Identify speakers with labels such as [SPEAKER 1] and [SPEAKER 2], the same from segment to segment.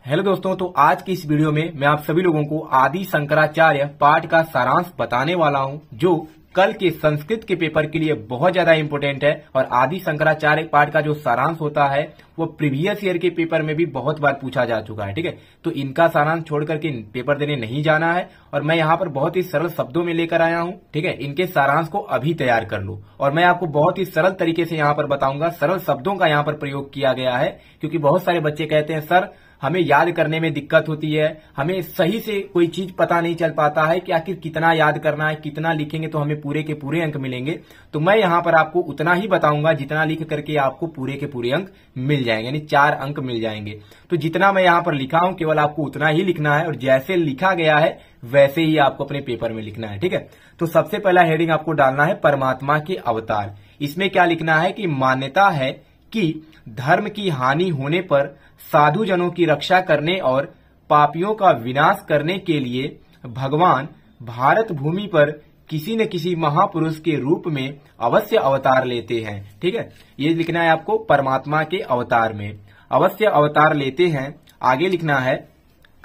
[SPEAKER 1] Hello दोस्तों, तो आज की इस वीडियो में मैं आप सभी लोगों को आदि शंकराचार्य पाठ का सारांश बताने वाला हूं, जो कल के संस्कृत के पेपर के लिए बहुत ज्यादा इंपॉर्टेंट है। और आदि शंकराचार्य पाठ का जो सारांश होता है वो प्रीवियस ईयर के पेपर में भी बहुत बार पूछा जा चुका है। ठीक है, तो इनका सारांश छोड़ करके पेपर देने नहीं जाना है। और मैं यहाँ पर बहुत ही सरल शब्दों में लेकर आया हूँ। ठीक है, इनके सारांश को अभी तैयार कर लो और मैं आपको बहुत ही सरल तरीके से यहाँ पर बताऊंगा। सरल शब्दों का यहाँ पर प्रयोग किया गया है, क्योंकि बहुत सारे बच्चे कहते हैं सर हमें याद करने में दिक्कत होती है, हमें सही से कोई चीज पता नहीं चल पाता है कि आखिर कितना याद करना है, कितना लिखेंगे तो हमें पूरे के पूरे अंक मिलेंगे। तो मैं यहाँ पर आपको उतना ही बताऊंगा जितना लिख करके आपको पूरे के पूरे अंक मिल जाएंगे, यानी 4 अंक मिल जाएंगे। तो जितना मैं यहाँ पर लिखा हूं केवल आपको उतना ही लिखना है और जैसे लिखा गया है वैसे ही आपको अपने पेपर में लिखना है। ठीक है, तो सबसे पहला हेडिंग आपको डालना है परमात्मा के अवतार। इसमें क्या लिखना है कि मान्यता है कि धर्म की हानि होने पर साधु जनों की रक्षा करने और पापियों का विनाश करने के लिए भगवान भारत भूमि पर किसी न किसी महापुरुष के रूप में अवश्य अवतार लेते हैं। ठीक है, ये लिखना है आपको परमात्मा के अवतार में अवश्य अवतार लेते हैं। आगे लिखना है,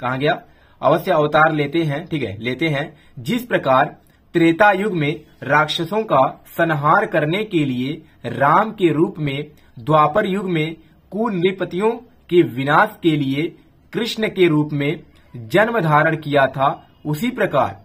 [SPEAKER 1] कहाँ गया, अवश्य अवतार लेते हैं। ठीक है, लेते हैं जिस प्रकार त्रेता युग में राक्षसों का संहार करने के लिए राम के रूप में द्वापर युग में कुनृपतियों के विनाश के लिए कृष्ण के रूप में जन्म धारण किया था, उसी प्रकार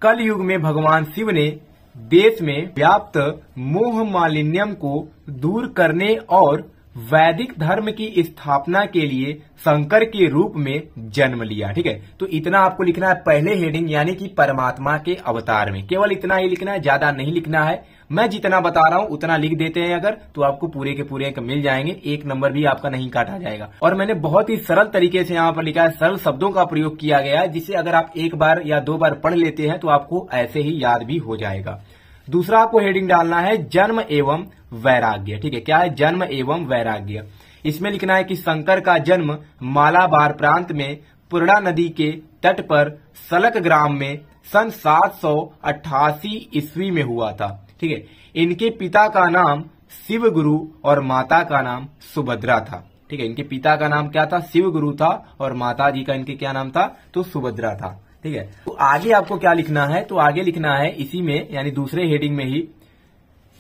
[SPEAKER 1] कल युग में भगवान शिव ने देश में व्याप्त मोह मालिन्यम को दूर करने और वैदिक धर्म की स्थापना के लिए शंकर के रूप में जन्म लिया। ठीक है, तो इतना आपको लिखना है पहले हेडिंग, यानी कि परमात्मा के अवतार में केवल इतना ही लिखना है, ज्यादा नहीं लिखना है। मैं जितना बता रहा हूं उतना लिख देते हैं अगर, तो आपको पूरे के पूरे अंक मिल जाएंगे, 1 नंबर भी आपका नहीं काटा जाएगा। और मैंने बहुत ही सरल तरीके से यहाँ पर लिखा है, सरल शब्दों का प्रयोग किया गया है, जिसे अगर आप 1 बार या 2 बार पढ़ लेते हैं तो आपको ऐसे ही याद भी हो जाएगा। दूसरा आपको हेडिंग डालना है जन्म एवं वैराग्य। ठीक है, क्या है जन्म एवं वैराग्य। इसमें लिखना है कि शंकर का जन्म मालाबार प्रांत में पूर्णा नदी के तट पर सलक ग्राम में सन 788 ईस्वी में हुआ था। ठीक है, इनके पिता का नाम शिव गुरु और माता का नाम सुभद्रा था। ठीक है, इनके पिता का नाम क्या था, शिव गुरु था, और माता जी का इनके क्या नाम था, तो सुभद्रा था। ठीक है, तो आगे आपको क्या लिखना है, तो आगे लिखना है इसी में, यानी दूसरे हेडिंग में ही,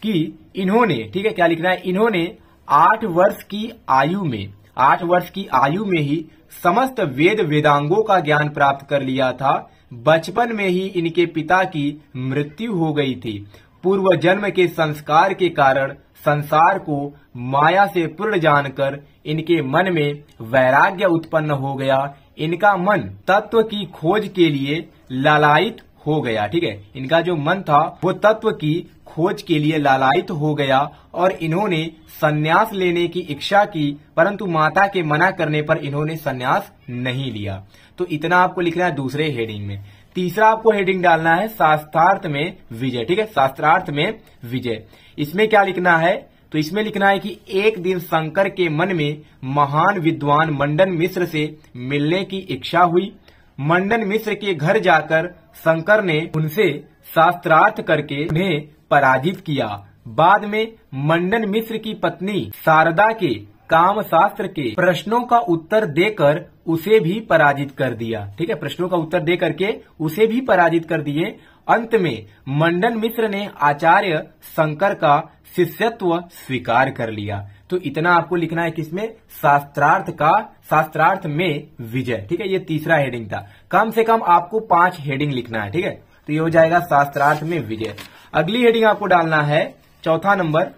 [SPEAKER 1] कि इन्होंने, ठीक है, क्या लिखना है, इन्होंने 8 वर्ष की आयु में ही समस्त वेद वेदांगों का ज्ञान प्राप्त कर लिया था। बचपन में ही इनके पिता की मृत्यु हो गई थी। पूर्व जन्म के संस्कार के कारण संसार को माया से पूर्ण जानकर इनके मन में वैराग्य उत्पन्न हो गया। इनका मन तत्व की खोज के लिए लालायित हो गया। ठीक है, इनका जो मन था वो तत्व की खोज के लिए लालायित हो गया और इन्होंने संन्यास लेने की इच्छा की, परंतु माता के मना करने पर इन्होंने संन्यास नहीं लिया। तो इतना आपको लिखना है दूसरे हेडिंग में। तीसरा आपको हेडिंग डालना है शास्त्रार्थ में विजय। ठीक है, शास्त्रार्थ में विजय। इसमें क्या लिखना है, तो इसमें लिखना है कि एक दिन शंकर के मन में महान विद्वान मंडन मिश्र से मिलने की इच्छा हुई। मंडन मिश्र के घर जाकर शंकर ने उनसे शास्त्रार्थ करके उन्हें पराजित किया। बाद में मंडन मिश्र की पत्नी शारदा के काम शास्त्र के प्रश्नों का उत्तर देकर उसे भी पराजित कर दिया। ठीक है, प्रश्नों का उत्तर दे करके उसे भी पराजित कर दिए। अंत में मंडन मिश्र ने आचार्य शंकर का शिष्यत्व स्वीकार कर लिया। तो इतना आपको लिखना है किसमें, शास्त्रार्थ में विजय। ठीक है, ये तीसरा हेडिंग था। कम से कम आपको 5 हेडिंग लिखना है। ठीक है, तो ये हो जाएगा शास्त्रार्थ में विजय। अगली हेडिंग आपको डालना है चौथा नंबर।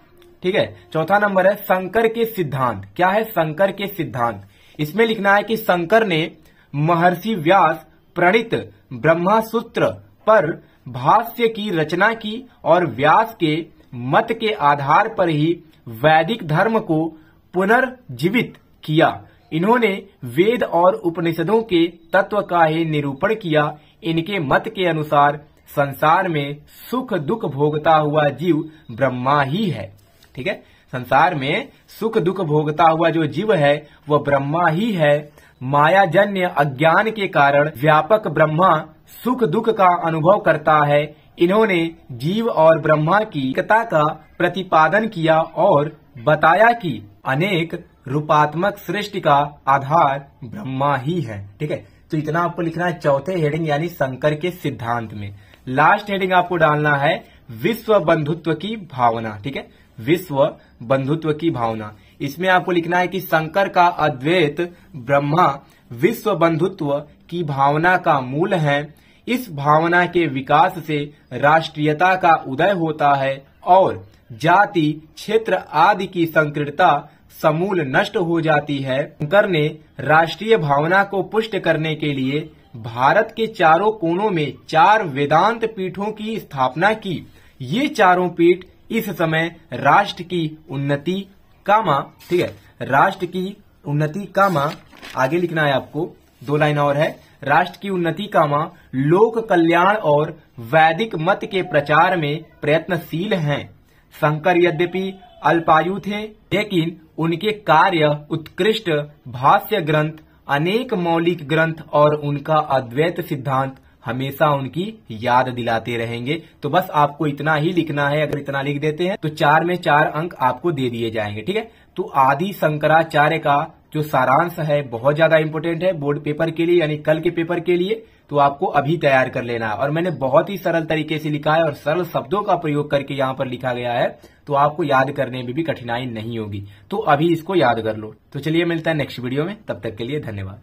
[SPEAKER 1] ठीक है, चौथा नंबर है शंकर के सिद्धांत। क्या है शंकर के सिद्धांत। इसमें लिखना है कि शंकर ने महर्षि व्यास प्रणीत ब्रह्मा सूत्र पर भाष्य की रचना की और व्यास के मत के आधार पर ही वैदिक धर्म को पुनर्जीवित किया। इन्होंने वेद और उपनिषदों के तत्व का ही निरूपण किया। इनके मत के अनुसार संसार में सुख दुख भोगता हुआ जीव ब्रह्मा ही है। ठीक है, संसार में सुख दुख भोगता हुआ जो जीव है वह ब्रह्मा ही है। मायाजन्य अज्ञान के कारण व्यापक ब्रह्मा सुख दुख का अनुभव करता है। इन्होंने जीव और ब्रह्मा की एकता का प्रतिपादन किया और बताया कि अनेक रूपात्मक सृष्टि का आधार ब्रह्मा ही है। ठीक है, तो इतना आपको लिखना है चौथे हेडिंग यानी शंकर के सिद्धांत में। लास्ट हेडिंग आपको डालना है विश्व बंधुत्व की भावना। ठीक है, विश्व बंधुत्व की भावना। इसमें आपको लिखना है कि शंकर का अद्वैत ब्रह्मा विश्व बंधुत्व की भावना का मूल है। इस भावना के विकास से राष्ट्रीयता का उदय होता है और जाति, क्षेत्र आदि की संकीर्णता समूल नष्ट हो जाती है। शंकर ने राष्ट्रीय भावना को पुष्ट करने के लिए भारत के चारों कोनों में 4 वेदांत पीठों की स्थापना की। ये चारों पीठ इस समय राष्ट्र की उन्नति ठीक है, राष्ट्र की उन्नति आगे लिखना है आपको, 2 लाइन और है। राष्ट्र की उन्नति लोक कल्याण और वैदिक मत के प्रचार में प्रयत्नशील हैं। शंकर यद्यपि अल्पायु थे, लेकिन उनके कार्य उत्कृष्ट भाष्य ग्रंथ, अनेक मौलिक ग्रंथ और उनका अद्वैत सिद्धांत हमेशा उनकी याद दिलाते रहेंगे। तो बस आपको इतना ही लिखना है। अगर इतना लिख देते हैं तो 4 में 4 अंक आपको दे दिए जाएंगे। ठीक है, तो आदि शंकराचार्य का जो सारांश है बहुत ज्यादा इंपॉर्टेंट है बोर्ड पेपर के लिए यानी कल के पेपर के लिए, तो आपको अभी तैयार कर लेना है। और मैंने बहुत ही सरल तरीके से लिखा है और सरल शब्दों का प्रयोग करके यहाँ पर लिखा गया है, तो आपको याद करने में भी कठिनाई नहीं होगी। तो अभी इसको याद कर लो। तो चलिए मिलता है नेक्स्ट वीडियो में, तब तक के लिए धन्यवाद।